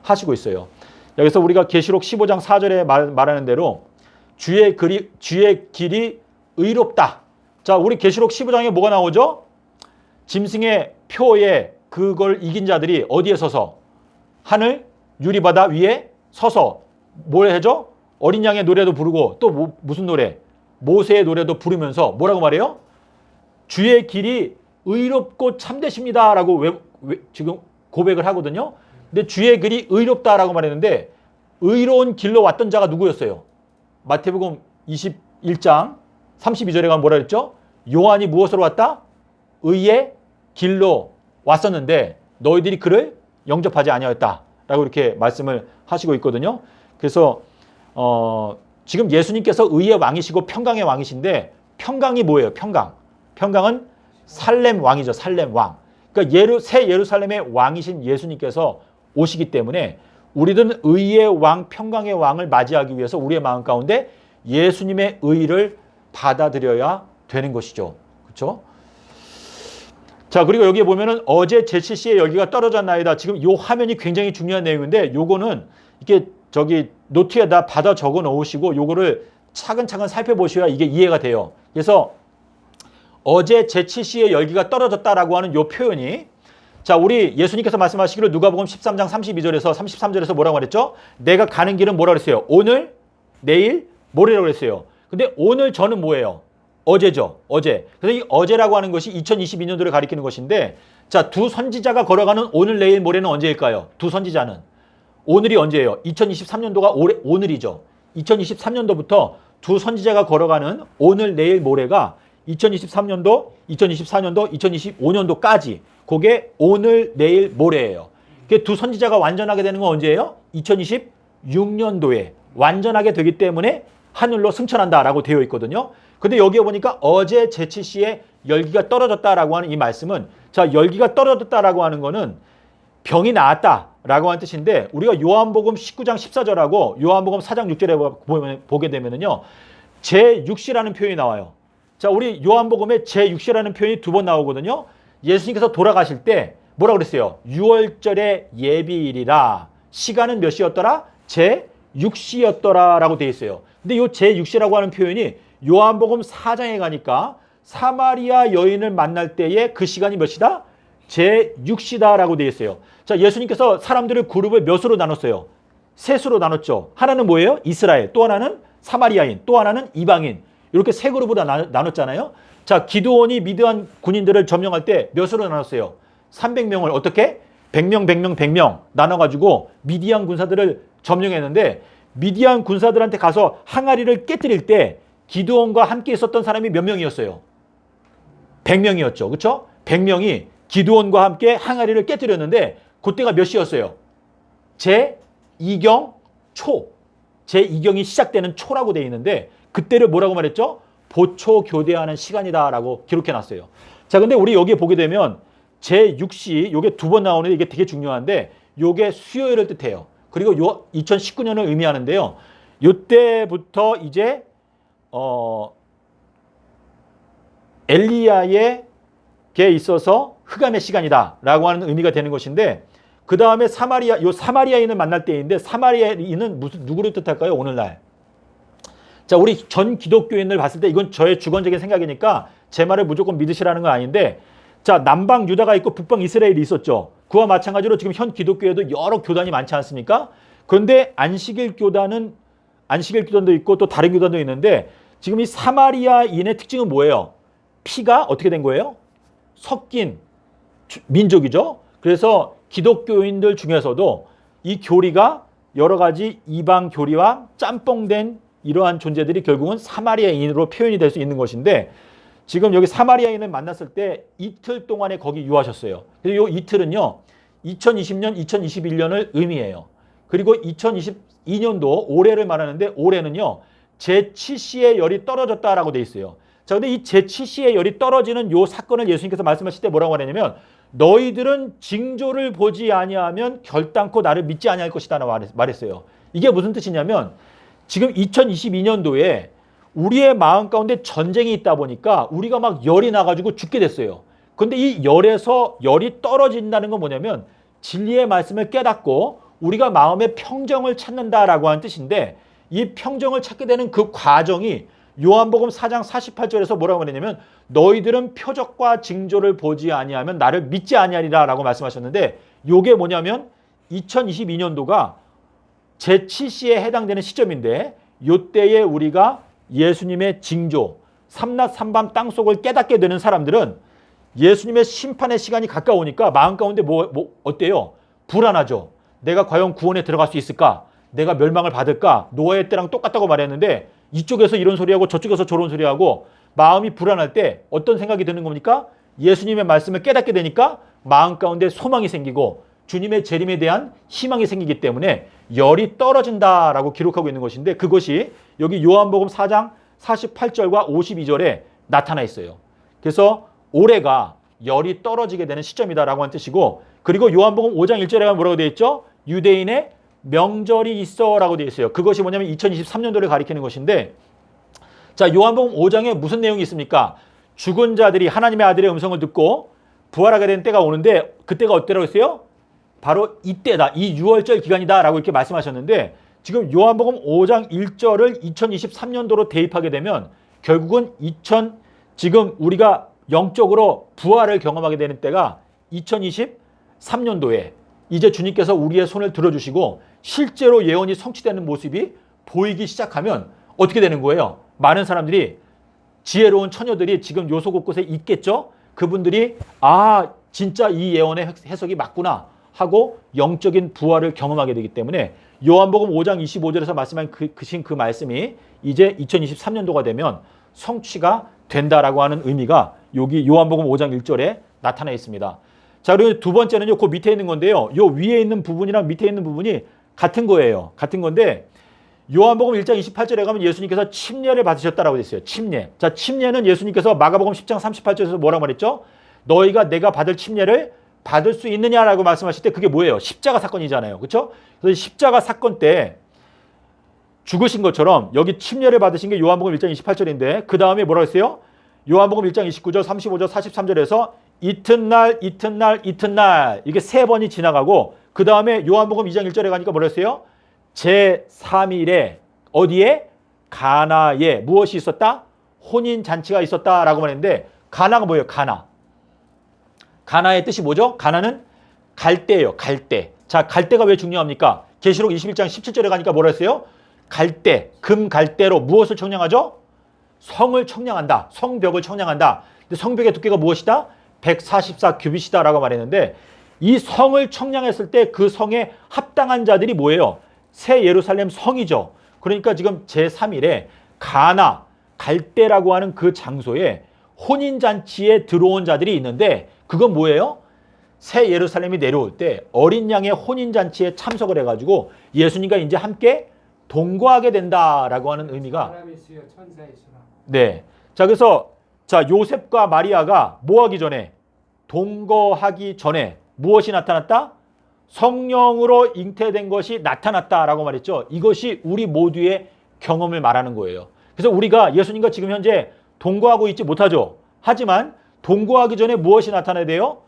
하시고 있어요. 여기서 우리가 계시록 15장 4절에 말하는 대로 주의 길이 의롭다. 자, 우리 계시록 15장에 뭐가 나오죠? 짐승의 표에 그걸 이긴 자들이 어디에 서서? 하늘 유리바다 위에 서서 뭘 해죠? 어린 양의 노래도 부르고 또 무슨 노래? 모세의 노래도 부르면서 뭐라고 말해요? 주의 길이 의롭고 참되십니다 라고 지금 고백을 하거든요. 근데 주의 길이 의롭다라고 말했는데 의로운 길로 왔던 자가 누구였어요? 마태복음 21장 32절에 가면 뭐라 그랬죠? 요한이 무엇으로 왔다? 의의 길로 왔었는데 너희들이 그를 영접하지 아니하였다라고 이렇게 말씀을 하시고 있거든요. 그래서 지금 예수님께서 의의 왕이시고 평강의 왕이신데 평강이 뭐예요? 평강은 살렘 왕이죠. 살렘 왕. 그러니까 새 예루살렘의 왕이신 예수님께서 오시기 때문에 우리는 의의 왕, 평강의 왕을 맞이하기 위해서 우리의 마음 가운데 예수님의 의를 받아들여야 되는 것이죠. 그렇죠? 자, 그리고 여기에 보면은 어제 제7시의 열기가 떨어졌나이다. 지금 이 화면이 굉장히 중요한 내용인데 요거는 이렇게 노트에다 받아 적어 놓으시고 요거를 차근차근 살펴보셔야 이게 이해가 돼요. 그래서 어제 제7시의 열기가 떨어졌다라고 하는 요 표현이 자, 우리 예수님께서 말씀하시기로 누가복음 13장 32절에서 33절에서 뭐라고 말했죠? 내가 가는 길은 뭐라고 그랬어요? 오늘, 내일, 모레라고 그랬어요. 근데 오늘 저는 뭐예요? 어제죠. 어제. 그래서 이 어제라고 하는 것이 2022년도를 가리키는 것인데 자, 두 선지자가 걸어가는 오늘, 내일, 모레는 언제일까요? 두 선지자는. 오늘이 언제예요? 2023년도가 오늘이죠. 2023년도부터 두 선지자가 걸어가는 오늘, 내일, 모레가 2023년도, 2024년도, 2025년도까지 그게 오늘, 내일, 모레예요. 두 선지자가 완전하게 되는 건 언제예요? 2026년도에 완전하게 되기 때문에 하늘로 승천한다라고 되어 있거든요. 근데 여기에 보니까 어제 제7시에 열기가 떨어졌다라고 하는 이 말씀은 자, 열기가 떨어졌다라고 하는 거는 병이 나았다라고 하는 뜻인데 우리가 요한복음 19장 14절하고 요한복음 4장 6절에 보게 되면은요. 제6시라는 표현이 나와요. 자, 우리 요한복음에 제6시라는 표현이 두 번 나오거든요. 예수님께서 돌아가실 때 뭐라고 그랬어요? 6월절의 예비일이라. 시간은 몇 시였더라? 제6시였더라 라고 되어 있어요. 근데 이 제6시라고 하는 표현이 요한복음 4장에 가니까 사마리아 여인을 만날 때에 그 시간이 몇 시다? 제6시다 라고 되어 있어요. 자, 예수님께서 사람들을 그룹을 몇으로 나눴어요? 셋으로 나눴죠. 하나는 뭐예요? 이스라엘, 또 하나는 사마리아인, 또 하나는 이방인. 이렇게 세 그룹으로 나눴잖아요. 자, 기드온이 미드안 군인들을 점령할 때 몇으로 나눴어요? 300명을 어떻게? 100명 나눠가지고 미디안 군사들을 점령했는데 미디안 군사들한테 가서 항아리를 깨뜨릴 때 기드온과 함께 있었던 사람이 몇 명이었어요? 100명이었죠. 그렇죠? 100명이 기드온과 함께 항아리를 깨뜨렸는데 그때가 몇 시였어요? 제2경 초. 제2경이 시작되는 초라고 되어 있는데 그때를 뭐라고 말했죠? 보초 교대하는 시간이다라고 기록해놨어요. 자, 근데 우리 여기에 보게 되면 제6시 요게 두 번 나오는데 이게 되게 중요한데 요게 수요일을 뜻해요. 그리고 요 2019년을 의미하는데요. 요때부터 이제 엘리야에게 있어서 흑암의 시간이다라고 하는 의미가 되는 것인데 그 다음에 사마리아인을 만날 때인데 사마리아인은 누구를 뜻할까요? 오늘날. 자, 우리 전 기독교인을 봤을 때 이건 저의 주관적인 생각이니까 제 말을 무조건 믿으시라는 건 아닌데 자, 남방 유다가 있고 북방 이스라엘이 있었죠. 그와 마찬가지로 지금 현 기독교에도 여러 교단이 많지 않습니까? 그런데 안식일 교단도 있고 또 다른 교단도 있는데 지금 이 사마리아인의 특징은 뭐예요? 피가 어떻게 된 거예요? 섞인 민족이죠. 그래서 기독교인들 중에서도 이 교리가 여러 가지 이방 교리와 짬뽕된 이러한 존재들이 결국은 사마리아인으로 표현이 될 수 있는 것인데 지금 여기 사마리아인을 만났을 때 이틀 동안에 거기 유하셨어요. 그리고 이 이틀은요. 2020년, 2021년을 의미해요. 그리고 2022년도 올해를 말하는데 올해는요. 제7시의 열이 떨어졌다라고 돼 있어요. 자, 근데 이 제7시의 열이 떨어지는 요 사건을 예수님께서 말씀하실 때 뭐라고 하냐면 너희들은 징조를 보지 아니하면 결단코 나를 믿지 아니할 것이다 말했어요. 이게 무슨 뜻이냐면 지금 2022년도에 우리의 마음 가운데 전쟁이 있다 보니까 우리가 막 열이 나가지고 죽게 됐어요. 그런데 이 열에서 열이 떨어진다는 건 뭐냐면 진리의 말씀을 깨닫고 우리가 마음의 평정을 찾는다라고 하는 뜻인데 이 평정을 찾게 되는 그 과정이 요한복음 4장 48절에서 뭐라고 말했냐면 너희들은 표적과 징조를 보지 아니하면 나를 믿지 아니하리라 라고 말씀하셨는데 요게 뭐냐면 2022년도가 제7시에 해당되는 시점인데 요때에 우리가 예수님의 징조 삼낮 삼밤 땅속을 깨닫게 되는 사람들은 예수님의 심판의 시간이 가까우니까 마음 가운데 어때요? 불안하죠. 내가 과연 구원에 들어갈 수 있을까? 내가 멸망을 받을까? 노아의 때랑 똑같다고 말했는데 이쪽에서 이런 소리하고 저쪽에서 저런 소리하고 마음이 불안할 때 어떤 생각이 드는 겁니까? 예수님의 말씀을 깨닫게 되니까 마음 가운데 소망이 생기고 주님의 재림에 대한 희망이 생기기 때문에 열이 떨어진다라고 기록하고 있는 것인데 그것이 여기 요한복음 4장 48절과 52절에 나타나 있어요. 그래서 올해가 열이 떨어지게 되는 시점이다라고 하는 뜻이고 그리고 요한복음 5장 1절에 뭐라고 되어 있죠? 유대인의 명절이 있어라고 되어 있어요. 그것이 뭐냐면 2023년도를 가리키는 것인데 자 요한복음 5장에 무슨 내용이 있습니까? 죽은 자들이 하나님의 아들의 음성을 듣고 부활하게 된 때가 오는데 그때가 어때라고 했어요? 바로 이때다. 이 6월절 기간이다 라고 이렇게 말씀하셨는데 지금 요한복음 5장 1절을 2023년도로 대입하게 되면 결국은 지금 우리가 영적으로 부활을 경험하게 되는 때가 2023년도에 이제 주님께서 우리의 손을 들어주시고 실제로 예언이 성취되는 모습이 보이기 시작하면 어떻게 되는 거예요? 많은 사람들이 지혜로운 처녀들이 지금 요소 곳곳에 있겠죠? 그분들이 진짜 이 예언의 해석이 맞구나 하고 영적인 부활을 경험하게 되기 때문에 요한복음 5장 25절에서 말씀한 그 말씀이 이제 2023년도가 되면 성취가 된다라고 하는 의미가 여기 요한복음 5장 1절에 나타나 있습니다. 자, 그리고 두 번째는요, 그 밑에 있는 건데요. 요 위에 있는 부분이랑 밑에 있는 부분이 같은 거예요. 같은 건데 요한복음 1장 28절에 가면 예수님께서 침례를 받으셨다라고 됐어요. 침례. 자, 침례는 예수님께서 마가복음 10장 38절에서 뭐라고 말했죠? 너희가 내가 받을 침례를 받을 수 있느냐라고 말씀하실 때 그게 뭐예요? 십자가 사건이잖아요. 그렇죠? 그래서 십자가 사건 때 죽으신 것처럼 여기 침례를 받으신 게 요한복음 1장 28절인데 그 다음에 뭐라고 했어요? 요한복음 1장 29절, 35절, 43절에서 이튿날 이게 세 번이 지나가고 그 다음에 요한복음 2장 1절에 가니까 뭐라고 했어요? 제3일에 어디에? 가나에 무엇이 있었다? 혼인잔치가 있었다라고 말했는데 가나가 뭐예요? 가나의 뜻이 뭐죠? 가나는 갈대예요. 갈대. 자, 갈대가 왜 중요합니까? 계시록 21장 17절에 가니까 뭐라 했어요? 갈대, 금 갈대로 무엇을 청량하죠? 성을 청량한다. 성벽을 청량한다. 근데 성벽의 두께가 무엇이다? 144규빗이다 라고 말했는데 이 성을 청량했을 때 그 성에 합당한 자들이 뭐예요? 새 예루살렘 성이죠. 그러니까 지금 제3일에 가나, 갈대라고 하는 그 장소에 혼인잔치에 들어온 자들이 있는데 그건 뭐예요? 새 예루살렘이 내려올 때 어린 양의 혼인잔치에 참석을 해가지고 예수님과 이제 함께 동거하게 된다라고 하는 의미가 네. 자, 그래서 자, 요셉과 마리아가 뭐 하기 전에 동거하기 전에 무엇이 나타났다? 성령으로 잉태된 것이 나타났다라고 말했죠. 이것이 우리 모두의 경험을 말하는 거예요. 그래서 우리가 예수님과 지금 현재 동거하고 있지 못하죠. 하지만 동거하기 전에 무엇이 나타나야 돼요?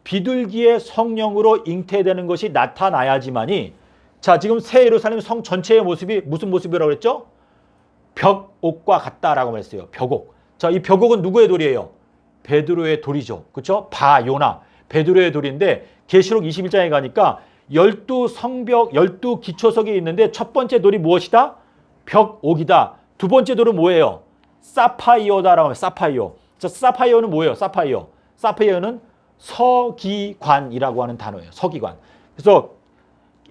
비둘기의 성령으로 잉태되는 것이 나타나야지만이 자, 지금 새 예루살렘 성 전체의 모습이 무슨 모습이라고 그랬죠? 벽옥과 같다라고 말했어요. 벽옥. 자, 이 벽옥은 누구의 돌이에요? 베드로의 돌이죠. 그렇죠? 바요나 베드로의 돌인데 계시록 21장에 가니까 12성벽, 12기초석이 있는데 첫 번째 돌이 무엇이다? 벽옥이다. 두 번째 돌은 뭐예요? 사파이어다라고 하면 사파이어. 자, 사파이어는 뭐예요? 사파이어는 서기관이라고 하는 단어예요. 서기관. 그래서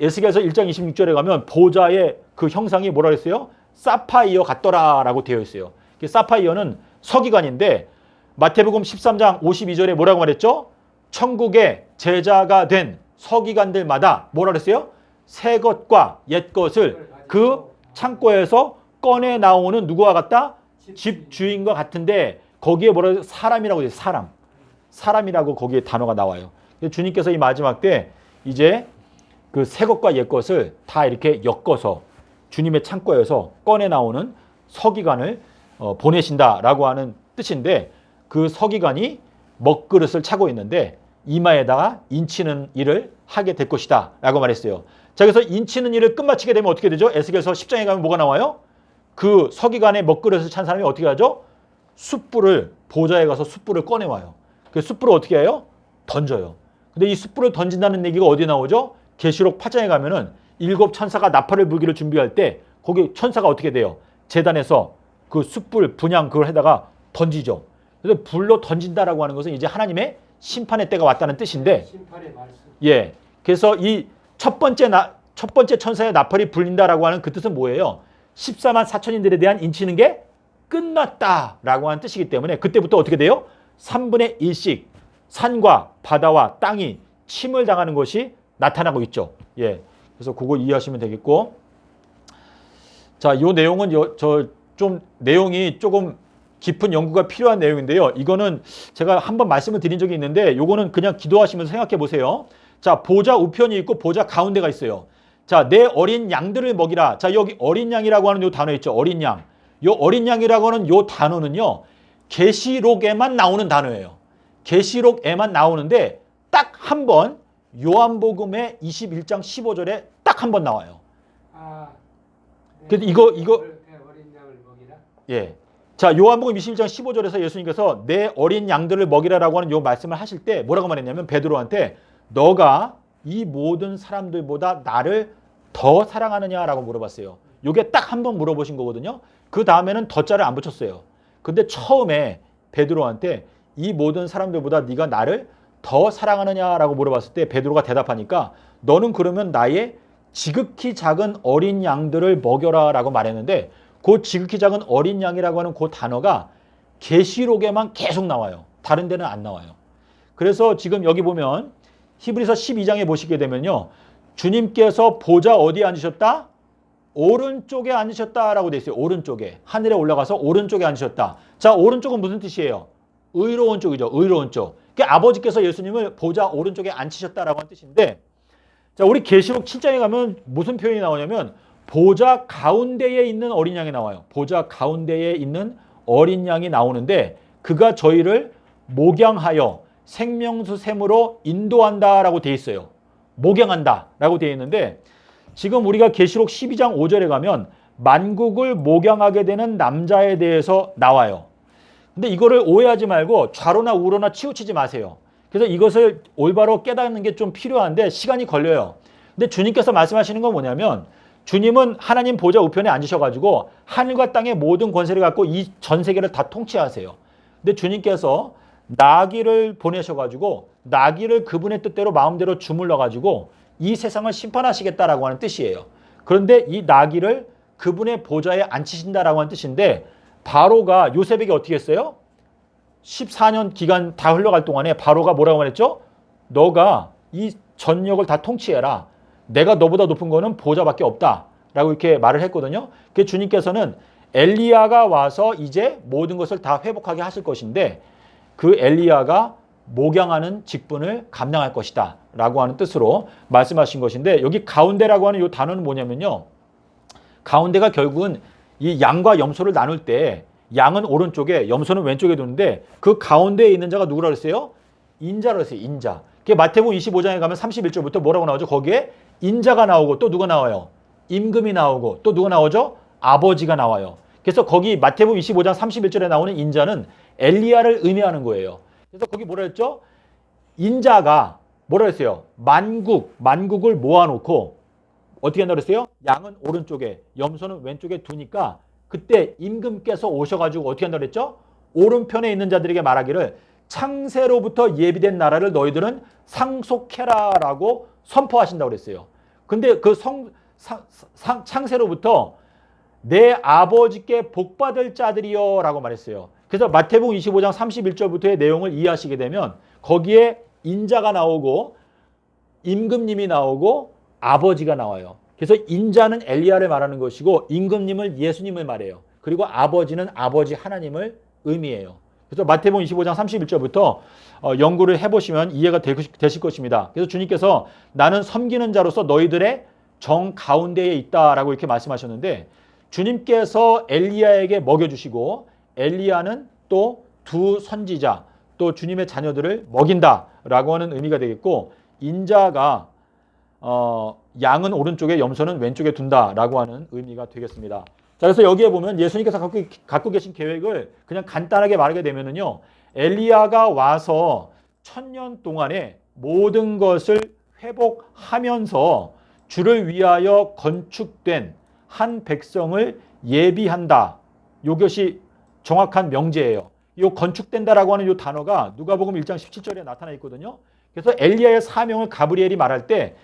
에스겔서 1장 26절에 가면 보좌의 그 형상이 뭐라 그랬어요? 사파이어 같더라라고 되어 있어요. 사파이어는 서기관인데 마태복음 13장 52절에 뭐라고 말했죠? 천국의 제자가 된 서기관들마다 뭐라 그랬어요? 새 것과 옛 것을 그 창고에서 꺼내 나오는 누구와 같다? 집 주인과 같은데 거기에 뭐라 그래요? 사람이라고 해요. 사람이라고 거기에 단어가 나와요. 주님께서 이 마지막 때 이제 그 새 것과 옛 것을 다 이렇게 엮어서 주님의 창고에서 꺼내 나오는 서기관을 보내신다라고 하는 뜻인데 그 서기관이 먹그릇을 차고 있는데 이마에다가 인치는 일을 하게 될 것이다 라고 말했어요. 자, 그래서 인치는 일을 끝마치게 되면 어떻게 되죠? 에스겔서 10장에 가면 뭐가 나와요? 그 서기관의 먹그릇을 찬 사람이 어떻게 하죠? 숯불을 보좌에 가서 숯불을 꺼내와요. 그 숯불을 어떻게 해요? 던져요. 근데 이 숯불을 던진다는 얘기가 어디에 나오죠? 계시록 8장에 가면은 7 천사가 나팔을 불기를 준비할 때 거기 천사가 어떻게 돼요? 제단에서 그 숯불 분향 그걸 해다가 던지죠. 그래서 불로 던진다라고 하는 것은 이제 하나님의 심판의 때가 왔다는 뜻인데, 심판의 말씀. 예, 그래서 이 첫 번째 천사의 나팔이 불린다라고 하는 그 뜻은 뭐예요? 14만 4천인들에 대한 인치는 게 끝났다라고 하는 뜻이기 때문에 그때부터 어떻게 돼요? 3분의 1씩 산과 바다와 땅이 침을 당하는 것이 나타나고 있죠. 예, 그래서 그거 이해하시면 되겠고, 자, 이 내용은 좀 내용이 조금 깊은 연구가 필요한 내용인데요. 이거는 제가 한번 말씀을 드린 적이 있는데 요거는 그냥 기도하시면서 생각해 보세요. 자, 보좌 우편이 있고 보좌 가운데가 있어요. 자, 내 어린 양들을 먹이라. 자, 여기 어린 양이라고 하는 요 단어 있죠. 어린 양. 요 어린 양이라고 하는 요 단어는요. 계시록에만 나오는 단어예요. 계시록에만 나오는데 딱 한 번 요한복음의 21장 15절에 딱 한 번 나와요. 아, 근데 이거 어린 양을 먹이라. 예. 자, 요한복음 21장 15절에서 예수님께서 내 어린 양들을 먹이라라고 하는 요 말씀을 하실 때 뭐라고 말했냐면 베드로한테 너가 이 모든 사람들보다 나를 더 사랑하느냐라고 물어봤어요. 요게 딱 한 번 물어보신 거거든요. 그 다음에는 더자를 안 붙였어요. 근데 처음에 베드로한테 이 모든 사람들보다 네가 나를 더 사랑하느냐라고 물어봤을 때 베드로가 대답하니까 너는 그러면 나의 지극히 작은 어린 양들을 먹여라라고 말했는데 그 지극히 작은 어린 양이라고 하는 그 단어가 계시록에만 계속 나와요. 다른 데는 안 나와요. 그래서 지금 여기 보면 히브리서 12장에 보시게 되면요. 주님께서 보좌 어디에 앉으셨다? 오른쪽에 앉으셨다라고 돼 있어요. 오른쪽에. 하늘에 올라가서 오른쪽에 앉으셨다. 자, 오른쪽은 무슨 뜻이에요? 의로운 쪽이죠. 의로운 쪽. 그러니까 아버지께서 예수님을 보좌 오른쪽에 앉히셨다라고 하는 뜻인데, 자, 우리 계시록 7장에 가면 무슨 표현이 나오냐면 보좌 가운데에 있는 어린 양이 나와요. 보좌 가운데에 있는 어린 양이 나오는데 그가 저희를 목양하여 생명수 샘으로 인도한다라고 돼 있어요. 목양한다라고 돼 있는데 지금 우리가 계시록 12장 5절에 가면 만국을 목양하게 되는 남자에 대해서 나와요. 근데 이거를 오해하지 말고 좌로나 우로나 치우치지 마세요. 그래서 이것을 올바로 깨닫는 게 좀 필요한데 시간이 걸려요. 근데 주님께서 말씀하시는 건 뭐냐면 주님은 하나님 보좌 우편에 앉으셔가지고 하늘과 땅의 모든 권세를 갖고 이 전 세계를 다 통치하세요. 근데 주님께서 나귀를 보내셔가지고 나귀를 그분의 뜻대로 마음대로 주물러가지고 이 세상을 심판하시겠다라고 하는 뜻이에요. 그런데 이 나귀를 그분의 보좌에 앉히신다라고 하는 뜻인데 바로가 요셉에게 어떻게 했어요? 14년 기간 다 흘러갈 동안에 바로가 뭐라고 말했죠? 너가 이 전역을 다 통치해라. 내가 너보다 높은 거는 보좌밖에 없다. 라고 이렇게 말을 했거든요. 그 주님께서는 엘리야가 와서 이제 모든 것을 다 회복하게 하실 것인데 그 엘리야가 목양하는 직분을 감당할 것이다. 라고 하는 뜻으로 말씀하신 것인데 여기 가운데라고 하는 이 단어는 뭐냐면요. 가운데가 결국은 이 양과 염소를 나눌 때 양은 오른쪽에 염소는 왼쪽에 두는데 그 가운데에 있는 자가 누구라 그랬어요? 인자라 그랬어요. 인자. 마태복음 25장에 가면 31절부터 뭐라고 나오죠? 거기에 인자가 나오고 또 누가 나와요? 임금이 나오고 또 누가 나오죠? 아버지가 나와요. 그래서 거기 마태복음 25장 31절에 나오는 인자는 엘리야를 의미하는 거예요. 그래서 거기 뭐라 했죠? 인자가 뭐라 했어요? 만국을 모아놓고 어떻게 한다고 그랬어요? 양은 오른쪽에 염소는 왼쪽에 두니까 그때 임금께서 오셔가지고 어떻게 한다고 그랬죠? 오른편에 있는 자들에게 말하기를 창세로부터 예비된 나라를 너희들은 상속해라라고 선포하신다고 그랬어요. 근데 그 창세로부터 내 아버지께 복받을 자들이여 라고 말했어요. 그래서 마태복음 25장 31절부터의 내용을 이해하시게 되면 거기에 인자가 나오고 임금님이 나오고 아버지가 나와요. 그래서 인자는 엘리야를 말하는 것이고 임금님을 예수님을 말해요. 그리고 아버지는 아버지 하나님을 의미해요. 그래서 마태복음 25장 31절부터 연구를 해보시면 이해가 되실 것입니다. 그래서 주님께서 나는 섬기는 자로서 너희들의 정 가운데에 있다라고 이렇게 말씀하셨는데 주님께서 엘리야에게 먹여주시고 엘리야는 또 두 선지자 또 주님의 자녀들을 먹인다라고 하는 의미가 되겠고 인자가 양은 오른쪽에 염소는 왼쪽에 둔다라고 하는 의미가 되겠습니다. 자, 그래서 여기에 보면 예수님께서 갖고 계신 계획을 그냥 간단하게 말하게 되면은요. 엘리야가 와서 1000년 동안에 모든 것을 회복하면서 주를 위하여 건축된 한 백성을 예비한다. 이것이 정확한 명제예요. 이 건축된다라고 하는 이 단어가 누가복음 1장 17절에 나타나 있거든요. 그래서 엘리야의 사명을 가브리엘이 말할 때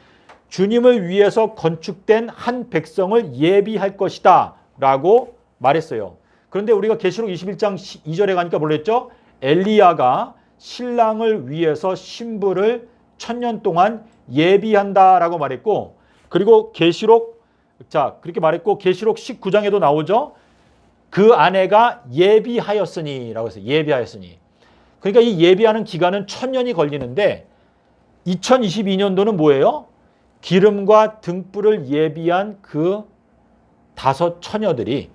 주님을 위해서 건축된 한 백성을 예비할 것이다 라고 말했어요. 그런데 우리가 계시록 21장 2절에 가니까 뭐랬죠? 엘리야가 신랑을 위해서 신부를 1000년 동안 예비한다라고 말했고, 그리고 그렇게 말했고 계시록 19장에도 나오죠. 그 아내가 예비하였으니라고 해서 예비하였으니. 그러니까 이 예비하는 기간은 1000년이 걸리는데 2022년도는 뭐예요? 기름과 등불을 예비한 그 5 처녀들이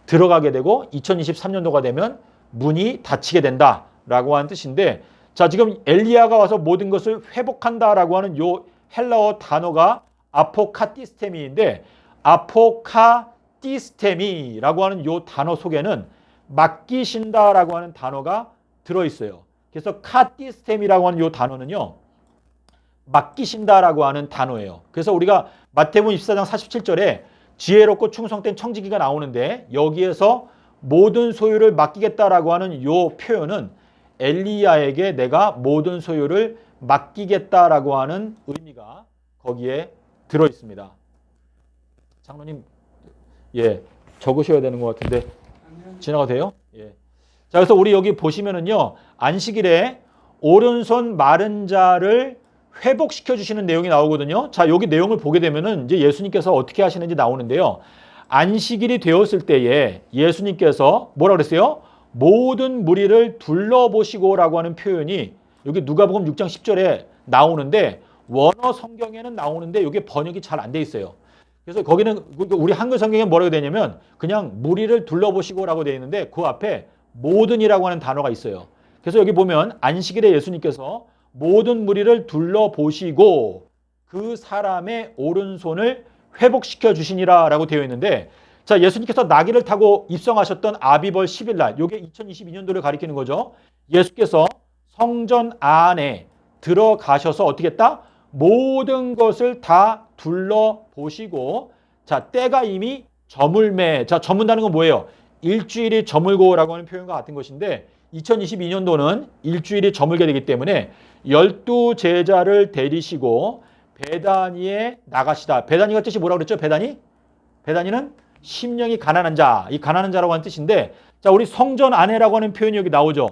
들어가게 되고 2023년도가 되면 문이 닫히게 된다라고 하는 뜻인데, 자, 지금 엘리야가 와서 모든 것을 회복한다라고 하는 요 헬라어 단어가 아포카티스테미인데, 아포카티스테미라고 하는 요 단어 속에는 맡기신다라고 하는 단어가 들어있어요. 그래서 카티스테미라고 하는 요 단어는요, 맡기신다라고 하는 단어예요. 그래서 우리가 마태복음 24장 47절에 지혜롭고 충성된 청지기가 나오는데, 여기에서 모든 소유를 맡기겠다라고 하는 요 표현은 엘리야에게 내가 모든 소유를 맡기겠다라고 하는 의미가 거기에 들어 있습니다. 장로님, 적으셔야 되는 것 같은데 지나가도 돼요? 자, 그래서 우리 여기 보시면은요, 안식일에 오른손 마른 자를 회복시켜 주시는 내용이 나오거든요. 자, 여기 내용을 보게 되면은 이제 예수님께서 어떻게 하시는지 나오는데요. 안식일이 되었을 때에 예수님께서 뭐라 그랬어요? 모든 무리를 둘러보시고라고 하는 표현이 여기 누가복음 6장 10절에 나오는데, 원어 성경에는 나오는데 이게 번역이 잘 안 돼 있어요. 그래서 거기는 우리 한글 성경에 뭐라고 되냐면 그냥 무리를 둘러보시고라고 되어 있는데 그 앞에 모든이라고 하는 단어가 있어요. 그래서 여기 보면 안식일에 예수님께서 모든 무리를 둘러보시고 그 사람의 오른손을 회복시켜 주시니라 라고 되어 있는데, 자, 예수님께서 나귀를 타고 입성하셨던 아비벌 10일 날, 이게 2022년도를 가리키는 거죠. 예수께서 성전 안에 들어가셔서 어떻게 했다? 모든 것을 다 둘러보시고, 자, 때가 이미 저물매. 자, 저문다는 건 뭐예요? 일주일이 저물고라고 하는 표현과 같은 것인데, 2022년도는 일주일이 저물게 되기 때문에 12제자를 데리시고 베다니에 나가시다. 베다니가 뜻이 뭐라고 그랬죠? 베다니는 심령이 가난한 자. 이 가난한 자라고 하는 뜻인데, 자, 우리 성전 안에라고 하는 표현이 여기 나오죠.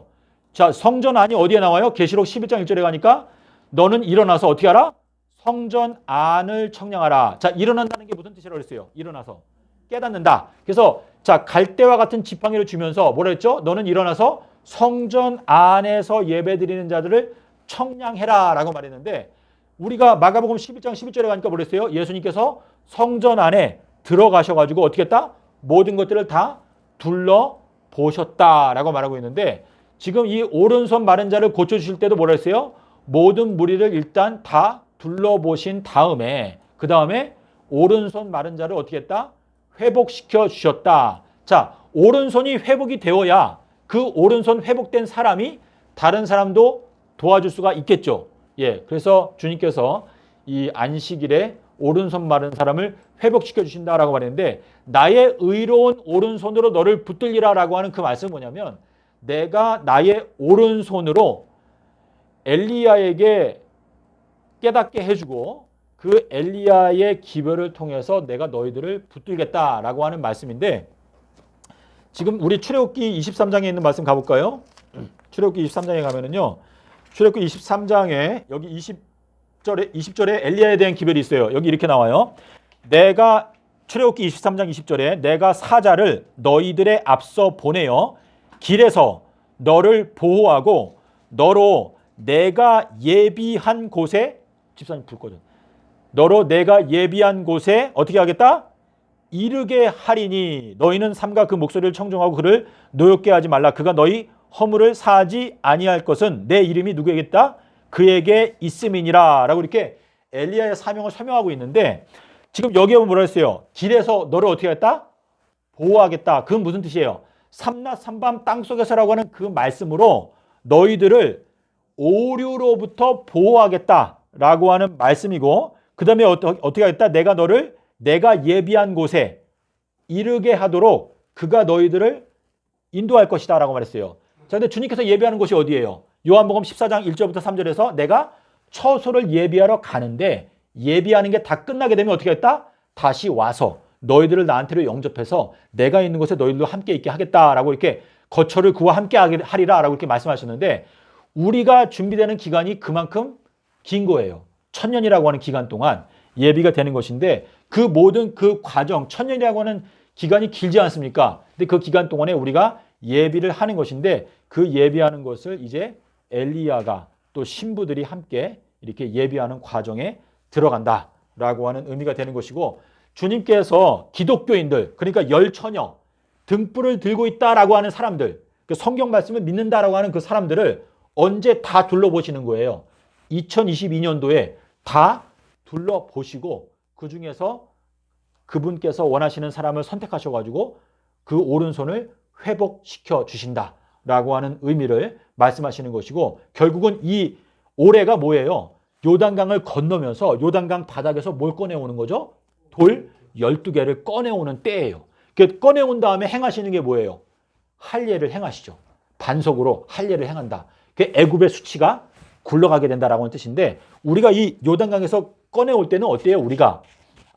자, 성전 안이 어디에 나와요? 계시록 11장 1절에 가니까 너는 일어나서 어떻게 하라? 성전 안을 청량하라. 자, 일어난다는 게 무슨 뜻이라고 그랬어요? 일어나서 깨닫는다. 그래서 자, 갈대와 같은 지팡이를 주면서 뭐라 했죠? 너는 일어나서 성전 안에서 예배드리는 자들을 청량해라 라고 말했는데, 우리가 마가복음 11장 11절에 가니까 뭐랬어요? 예수님께서 성전 안에 들어가셔가지고 어떻게 했다? 모든 것들을 다 둘러보셨다라고 말하고 있는데, 지금 이 오른손 마른 자를 고쳐주실 때도 뭐라 했어요? 모든 무리를 일단 다 둘러보신 다음에 그 다음에 오른손 마른 자를 어떻게 했다? 회복시켜 주셨다. 자, 오른손이 회복이 되어야 그 오른손 회복된 사람이 다른 사람도 도와줄 수가 있겠죠. 그래서 주님께서 이 안식일에 오른손 마른 사람을 회복시켜 주신다라고 말했는데, 나의 의로운 오른손으로 너를 붙들리라라고 하는 그 말씀은 뭐냐면, 내가 나의 오른손으로 엘리야에게 깨닫게 해주고 그 엘리야의 기별을 통해서 내가 너희들을 붙들겠다라고 하는 말씀인데, 지금 우리 출애굽기 23장에 있는 말씀 가볼까요? 출애굽기 23장에 가면은요, 출애굽기 23장에 여기 20절에 엘리야에 대한 기별이 있어요. 여기 이렇게 나와요. 출애굽기 23장 20절에 내가 사자를 너희들의 앞서 보내어 길에서 너를 보호하고 너로 내가 예비한 곳에, 집사님 불 꺼져. 너로 내가 예비한 곳에 어떻게 하겠다? 이르게 하리니 너희는 삼가 그 목소리를 청종하고 그를 노엽게 하지 말라. 그가 너희 허물을 사하지 아니할 것은 내 이름이 누구에게 있다? 그에게 있음이니라 라고 이렇게 엘리야의 사명을 설명하고 있는데 지금 여기에 보면 뭐라 했어요? 길에서 너를 어떻게 했다? 보호하겠다. 그건 무슨 뜻이에요? 삼낮 삼밤 땅속에서라고 하는 그 말씀으로 너희들을 오류로부터 보호하겠다라고 하는 말씀이고 그 다음에 어떻게 하겠다? 내가 예비한 곳에 이르게 하도록 그가 너희들을 인도할 것이다 라고 말했어요. 자, 근데 주님께서 예비하는 곳이 어디예요? 요한복음 14장 1절부터 3절에서 내가 처소를 예비하러 가는데 예비하는 게 다 끝나게 되면 어떻게 했다? 다시 와서 너희들을 나한테로 영접해서 내가 있는 곳에 너희들도 함께 있게 하겠다라고 이렇게 거처를 그와 함께 하리라라고 이렇게 말씀하셨는데 우리가 준비되는 기간이 그만큼 긴 거예요. 1000년이라고 하는 기간 동안 예비가 되는 것인데 그 모든 그 과정 1000년이라고 하는 기간이 길지 않습니까? 근데 그 기간 동안에 우리가 예비를 하는 것인데 그 예비하는 것을 이제 엘리야가 또 신부들이 함께 이렇게 예비하는 과정에 들어간다라고 하는 의미가 되는 것이고 주님께서 기독교인들 그러니까 열처녀 등불을 들고 있다라고 하는 사람들 그 성경 말씀을 믿는다라고 하는 그 사람들을 언제 다 둘러보시는 거예요. 2022년도에 다 둘러보시고 그 중에서 그분께서 원하시는 사람을 선택하셔가지고 그 오른손을 회복시켜 주신다라고 하는 의미를 말씀하시는 것이고 결국은 이 올해가 뭐예요? 요단강을 건너면서 요단강 바닥에서 뭘 꺼내오는 거죠? 돌 12개를 꺼내오는 때예요. 꺼내온 다음에 행하시는 게 뭐예요? 할례를 행하시죠. 반석으로 할례를 행한다. 애굽의 수치가 굴러가게 된다라고 하는 뜻인데 우리가 이 요단강에서 꺼내올 때는 어때요? 우리가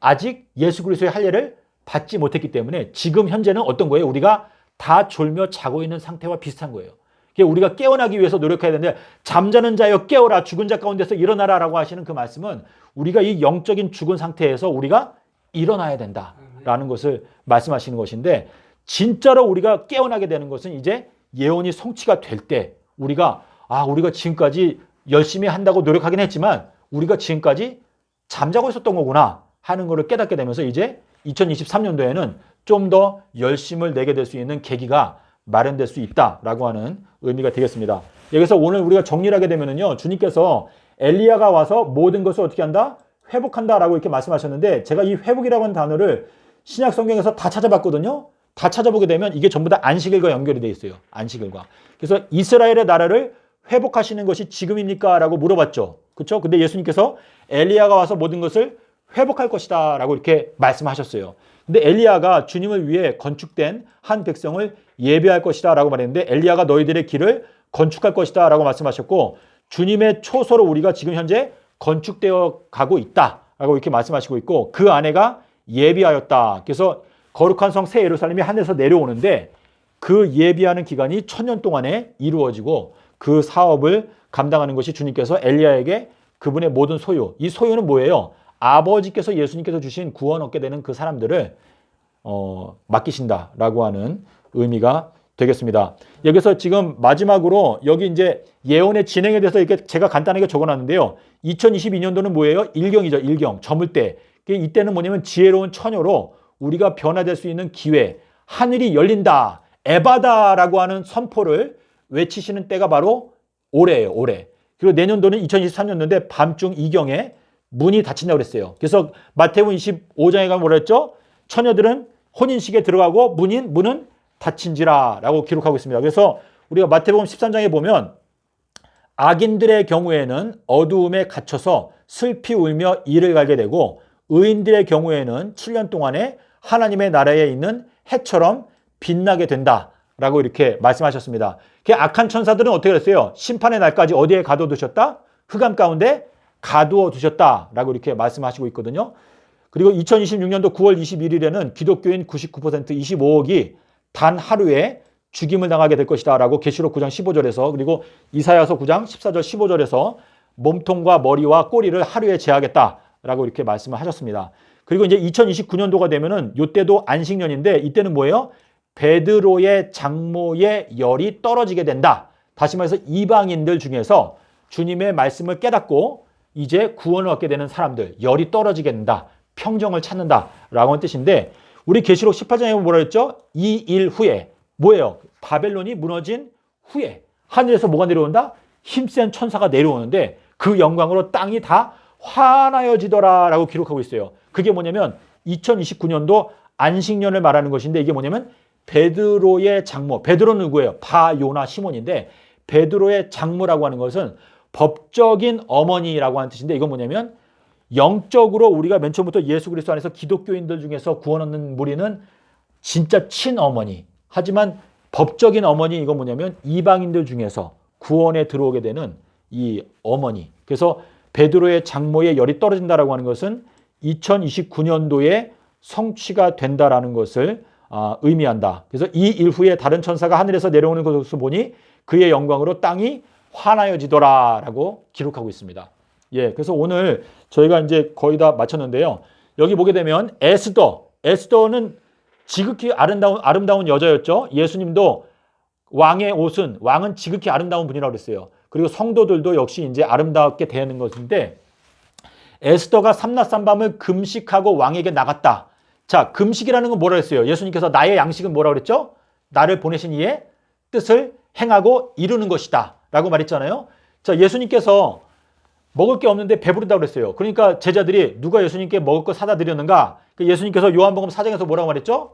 아직 예수 그리스도의 할례를 받지 못했기 때문에 지금 현재는 어떤 거예요? 우리가 다 졸며 자고 있는 상태와 비슷한 거예요. 우리가 깨어나기 위해서 노력해야 되는데 잠자는 자여 깨어라 죽은 자 가운데서 일어나라라고 하시는 그 말씀은 우리가 이 영적인 죽은 상태에서 우리가 일어나야 된다라는 것을 말씀하시는 것인데 진짜로 우리가 깨어나게 되는 것은 이제 예언이 성취가 될 때 우리가 지금까지 열심히 한다고 노력하긴 했지만 우리가 지금까지 잠자고 있었던 거구나 하는 것을 깨닫게 되면서 이제 2023년도에는 좀 더 열심을 내게 될 수 있는 계기가 마련될 수 있다라고 하는 의미가 되겠습니다. 여기서 오늘 우리가 정리를 하게 되면은요, 주님께서 엘리야가 와서 모든 것을 어떻게 한다? 회복한다라고 이렇게 말씀하셨는데 제가 이 회복이라고 하는 단어를 신약 성경에서 다 찾아봤거든요. 다 찾아보게 되면 이게 전부 다 안식일과 연결이 돼 있어요. 안식일과. 그래서 이스라엘의 나라를 회복하시는 것이 지금입니까? 라고 물어봤죠. 그렇죠? 근데 예수님께서 엘리야가 와서 모든 것을 회복할 것이다 라고 이렇게 말씀하셨어요. 근데 엘리야가 주님을 위해 건축된 한 백성을 예배할 것이다 라고 말했는데 엘리야가 너희들의 길을 건축할 것이다 라고 말씀하셨고 주님의 초소로 우리가 지금 현재 건축되어 가고 있다 라고 이렇게 말씀하시고 있고 그 아내가 예비하였다. 그래서 거룩한 성 새 예루살렘이 하늘에서 내려오는데 그 예비하는 기간이 1000년 동안에 이루어지고 그 사업을 감당하는 것이 주님께서 엘리야에게 그분의 모든 소유, 이 소유는 뭐예요? 아버지께서 예수님께서 주신 구원 얻게 되는 그 사람들을 맡기신다라고 하는 의미가 되겠습니다. 여기서 지금 마지막으로 여기 이제 예언의 진행에 대해서 이렇게 제가 간단하게 적어놨는데요. 2022년도는 뭐예요? 일경이죠. 일경. 저물 때. 이때는 뭐냐면 지혜로운 처녀로 우리가 변화될 수 있는 기회, 하늘이 열린다, 에바다라고 하는 선포를 외치시는 때가 바로 올해예요. 올해. 그리고 내년도는 2023년도인데 밤중 이경에 문이 닫힌다고 그랬어요. 그래서 마태복음 25장에 가면 뭐라 했죠? 처녀들은 혼인식에 들어가고 문은 닫힌지라 라고 기록하고 있습니다. 그래서 우리가 마태복음 13장에 보면 악인들의 경우에는 어두움에 갇혀서 슬피 울며 이를 갈게 되고 의인들의 경우에는 7년 동안에 하나님의 나라에 있는 해처럼 빛나게 된다라고 이렇게 말씀하셨습니다. 악한 천사들은 어떻게 했어요? 심판의 날까지 어디에 가둬두셨다? 흑암 가운데 가두어 두셨다라고 이렇게 말씀하시고 있거든요. 그리고 2026년도 9월 21일에는 기독교인 99% 25억이 단 하루에 죽임을 당하게 될 것이다 라고 계시록 9장 15절에서 그리고 이사야서 9장 14절 15절에서 몸통과 머리와 꼬리를 하루에 제하겠다라고 이렇게 말씀을 하셨습니다. 그리고 이제 2029년도가 되면은 이때도 안식년인데 이때는 뭐예요? 베드로의 장모의 열이 떨어지게 된다. 다시 말해서 이방인들 중에서 주님의 말씀을 깨닫고 이제 구원을 얻게 되는 사람들, 열이 떨어지게 된다. 평정을 찾는다라고 하는 뜻인데 우리 계시록 18장에 보면 뭐라 했죠? 이 일 후에 뭐예요? 바벨론이 무너진 후에 하늘에서 뭐가 내려온다? 힘센 천사가 내려오는데 그 영광으로 땅이 다 환하여지더라라고 기록하고 있어요. 그게 뭐냐면 2029년도 안식년을 말하는 것인데 이게 뭐냐면 베드로의 장모, 베드로는 누구예요? 바요나 시몬인데 베드로의 장모라고 하는 것은 법적인 어머니라고 하는 뜻인데 이건 뭐냐면 영적으로 우리가 맨 처음부터 예수 그리스도 안에서 기독교인들 중에서 구원 얻는 무리는 진짜 친어머니. 하지만 법적인 어머니 이건 뭐냐면 이방인들 중에서 구원에 들어오게 되는 이 어머니. 그래서 베드로의 장모의 열이 떨어진다라고 하는 것은 2029년도에 성취가 된다라는 것을 의미한다. 그래서 이 일 후에 다른 천사가 하늘에서 내려오는 것을 보니 그의 영광으로 땅이 환하여지더라라고 기록하고 있습니다. 예, 그래서 오늘 저희가 이제 거의 다 마쳤는데요. 여기 보게 되면 에스더는 지극히 아름다운 여자였죠. 예수님도 왕은 지극히 아름다운 분이라고 그랬어요. 그리고 성도들도 역시 이제 아름답게 대하는 것인데 에스더가 삼낮삼밤을 금식하고 왕에게 나갔다. 자, 금식이라는 건 뭐라 했어요? 예수님께서 나의 양식은 뭐라고 그랬죠? 나를 보내신 이의 뜻을 행하고 이루는 것이다. 라고 말했잖아요. 자, 예수님께서 먹을 게 없는데 배부르다고 그랬어요. 그러니까 제자들이 누가 예수님께 먹을 거 사다 드렸는가? 예수님께서 요한복음 4장에서 뭐라고 말했죠?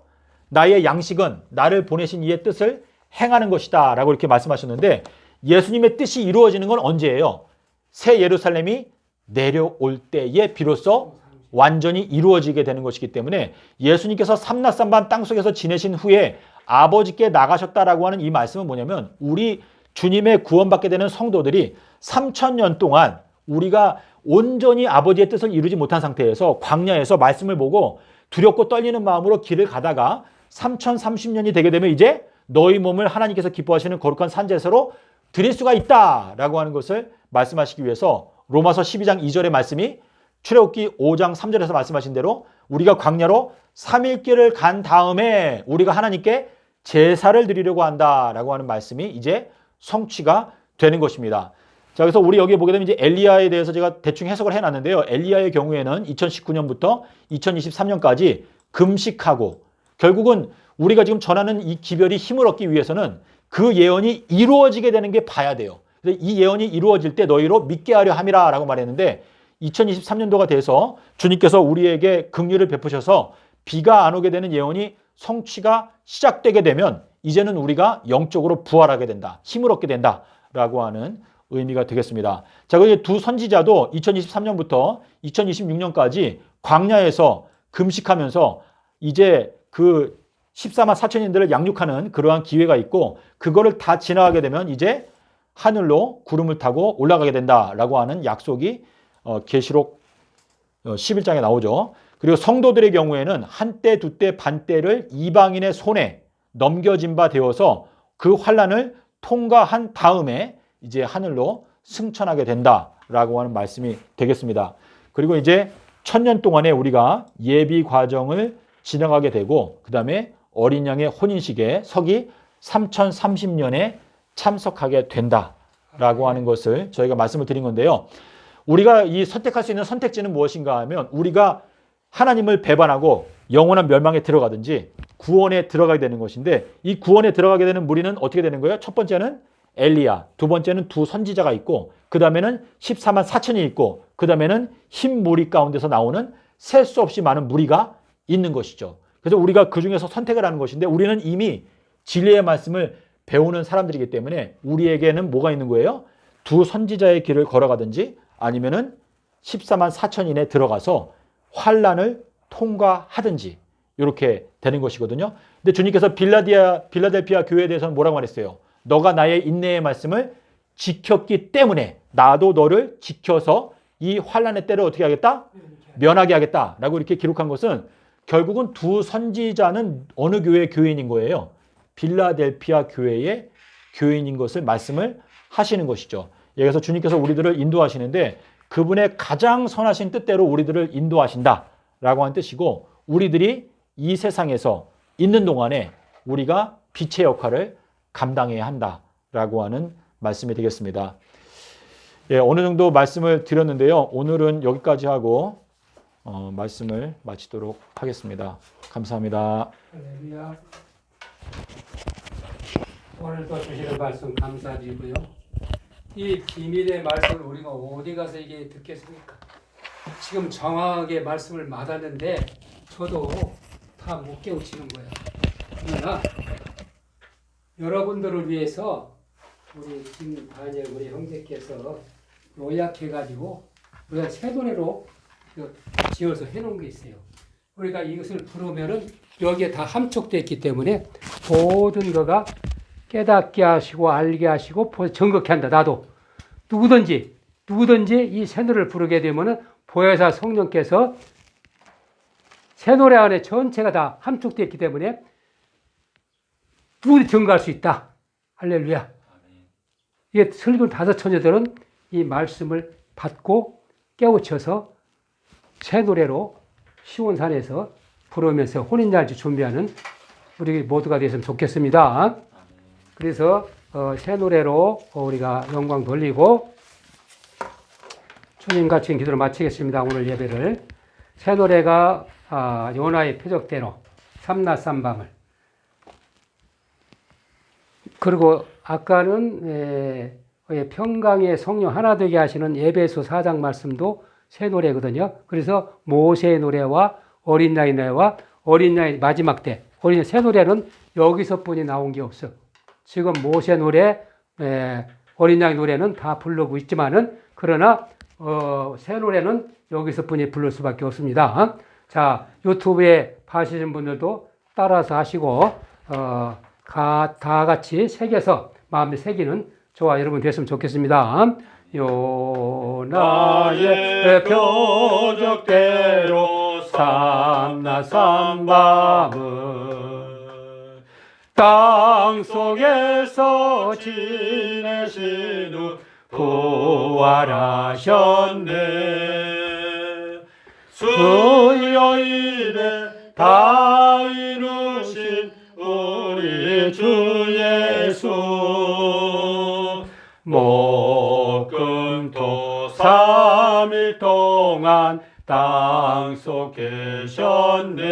나의 양식은 나를 보내신 이의 뜻을 행하는 것이다. 라고 이렇게 말씀하셨는데 예수님의 뜻이 이루어지는 건 언제예요? 새 예루살렘이 내려올 때에 비로소 완전히 이루어지게 되는 것이기 때문에 예수님께서 삼낮삼밤 땅속에서 지내신 후에 아버지께 나가셨다라고 하는 이 말씀은 뭐냐면 우리 주님의 구원받게 되는 성도들이 3000년 동안 우리가 온전히 아버지의 뜻을 이루지 못한 상태에서 광야에서 말씀을 보고 두렵고 떨리는 마음으로 길을 가다가 3030년이 되게 되면 이제 너희 몸을 하나님께서 기뻐하시는 거룩한 산제사로 드릴 수가 있다라고 하는 것을 말씀하시기 위해서 로마서 12장 2절의 말씀이 출애굽기 5장 3절에서 말씀하신 대로 우리가 광야로 3일길을 간 다음에 우리가 하나님께 제사를 드리려고 한다라고 하는 말씀이 이제 성취가 되는 것입니다. 자, 그래서 우리 여기 보게 되면 이제 엘리야에 대해서 제가 대충 해석을 해놨는데요. 엘리야의 경우에는 2019년부터 2023년까지 금식하고 결국은 우리가 지금 전하는 이 기별이 힘을 얻기 위해서는 그 예언이 이루어지게 되는 게 봐야 돼요. 그래서 이 예언이 이루어질 때 너희로 믿게 하려 함이라 라고 말했는데 2023년도가 돼서 주님께서 우리에게 긍휼을 베푸셔서 비가 안 오게 되는 예언이 성취가 시작되게 되면 이제는 우리가 영적으로 부활하게 된다. 힘을 얻게 된다라고 하는 의미가 되겠습니다. 자, 그리고 두 선지자도 2023년부터 2026년까지 광야에서 금식하면서 이제 그 14만 4천인들을 양육하는 그러한 기회가 있고 그거를 다 지나가게 되면 이제 하늘로 구름을 타고 올라가게 된다라고 하는 약속이 계시록 11장에 나오죠. 그리고 성도들의 경우에는 한때 두때 반때를 이방인의 손에 넘겨진 바 되어서 그 환란을 통과한 다음에 이제 하늘로 승천하게 된다라고 하는 말씀이 되겠습니다. 그리고 이제 1000년 동안에 우리가 예비 과정을 지나가게 되고 그 다음에 어린 양의 혼인식에 서기 3030년에 참석하게 된다라고 하는 것을 저희가 말씀을 드린 건데요. 우리가 이 선택할 수 있는 선택지는 무엇인가 하면 우리가 하나님을 배반하고 영원한 멸망에 들어가든지 구원에 들어가게 되는 것인데 이 구원에 들어가게 되는 무리는 어떻게 되는 거예요? 첫 번째는 엘리야, 두 번째는 두 선지자가 있고 그 다음에는 14만 4천이 있고 그 다음에는 흰 무리 가운데서 나오는 셀 수 없이 많은 무리가 있는 것이죠. 그래서 우리가 그 중에서 선택을 하는 것인데 우리는 이미 진리의 말씀을 배우는 사람들이기 때문에 우리에게는 뭐가 있는 거예요? 두 선지자의 길을 걸어가든지 아니면은 14만 4천인에 들어가서 환란을 통과하든지 이렇게 되는 것이거든요. 근데 주님께서 빌라델피아 교회에 대해서는 뭐라고 말했어요? 너가 나의 인내의 말씀을 지켰기 때문에 나도 너를 지켜서 이 환란의 때를 어떻게 하겠다? 면하게 하겠다라고 이렇게 기록한 것은 결국은 두 선지자는 어느 교회의 교인인 거예요? 빌라델피아 교회의 교인인 것을 말씀을 하시는 것이죠. 여기서 주님께서 우리들을 인도하시는데 그분의 가장 선하신 뜻대로 우리들을 인도하신다라고 하는 뜻이고 우리들이 이 세상에서 있는 동안에 우리가 빛의 역할을 감당해야 한다라고 하는 말씀이 되겠습니다. 예, 어느 정도 말씀을 드렸는데요. 오늘은 여기까지 하고 말씀을 마치도록 하겠습니다. 감사합니다. 할렐루야. 오늘도 주시는 말씀 감사드리고요. 이 비밀의 말씀을 우리가 어디 가서 이게 듣겠습니까? 지금 정확하게 말씀을 받았는데 저도 다 못 깨우치는 거예요. 그러나 여러분들을 위해서 우리 김단일 우리 형제께서 요약해가지고 우리가 새 노래로 지어서 해놓은 게 있어요. 우리가 이것을 부르면은 여기에 다 함축되어 있기 때문에 모든 거가 깨닫게 하시고 알게 하시고 정극케 한다. 나도 누구든지 이 새 노래를 부르게 되면은 보혜사 성령께서 새 노래 안에 전체가 다 함축되어 있기 때문에 누구든지 증거할 수 있다. 할렐루야. 이게 설교 5처녀들은 이 말씀을 받고 깨우쳐서 새 노래로 시온산에서 부르면서 혼인잔치 준비하는 우리 모두가 되었으면 좋겠습니다. 그래서 새 노래로 우리가 영광 돌리고 주님 같이 기도를 마치겠습니다. 오늘 예배를. 새 노래가 요나의 표적대로 삼낮삼밤을, 그리고 아까는 평강의 성령 하나 되게 하시는 에베소 4장 말씀도 새 노래거든요. 그래서 모세의 노래와 어린 양의 노래와 어린 양의 마지막 때, 새 노래는 여기서뿐이 나온 게 없어. 지금 모세 노래, 어린 양의 노래는 다 부르고 있지만은, 그러나 새 노래는 여기서뿐이 부를 수밖에 없습니다. 자, 유튜브에 봐주시는 분들도 따라서 하시고 다 같이 새겨서 마음에 새기는 저와 여러분 됐으면 좋겠습니다. 요나의 표적대로 삼낮삼밤을 땅속에서 지내신 후 부활하셨네. 수요일에 다 이루신 우리 주 예수, 목금토 3일 동안 땅속 계셨네.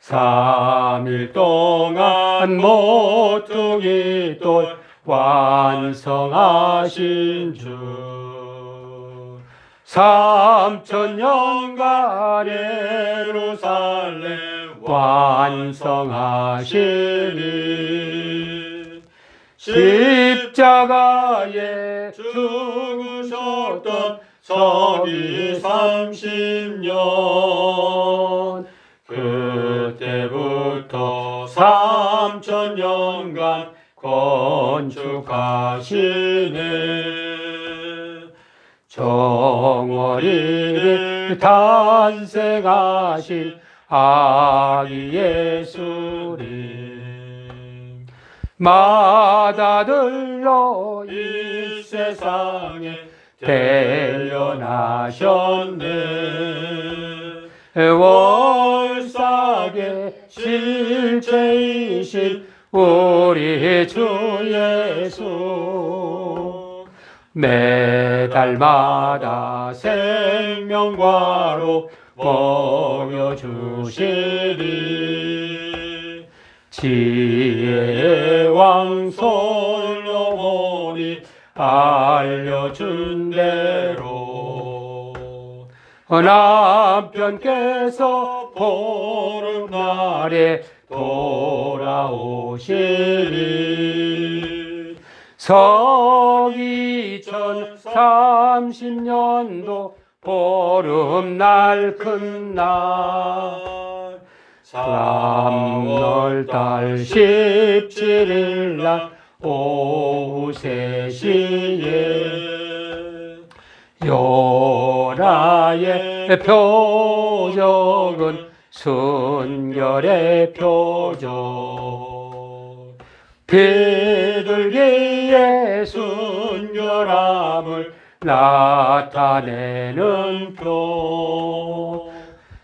3일 동안 모퉁이 돌 완성하신 주, 3000년간 예루살렘 완성하시니, 십자가에 죽으셨던 서기 30년, 그때부터 3000년간 건축하시네. 정월일에 탄생하신 아기 예수님, 마다들로 이 세상에 태어나셨네. 월삭의 실체이신 우리 주 예수, 매달마다 생명과로 먹여주시리. 지혜의 왕 솔로몬이 알려준 대로 남편께서 보름날에 돌아오시리. 서기 2030년도 보름날 큰날, 3월달 17일날 오후 3시에 요나의 표적은 순결의 표적, 비둘기의 순결함을 나타내는 표,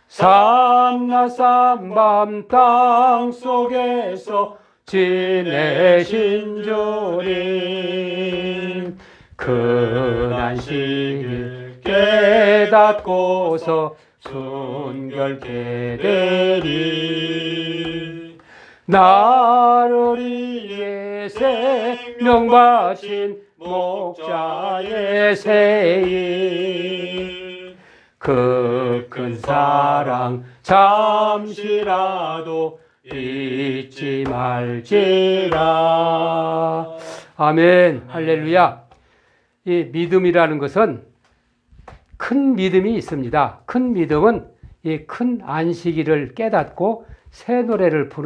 삼낮삼밤 땅속에서 지내신 주님, 근한 시길 깨닫고서 순결케 되리. 나를 위해 생명 바친 목자의 세일 그 큰 사랑 잠시라도 잊지 말지라. 아멘. 할렐루야. 이 믿음이라는 것은 큰 믿음이 있습니다. 큰 믿음은 이 큰 안식일을 깨닫고 새 노래를 부르는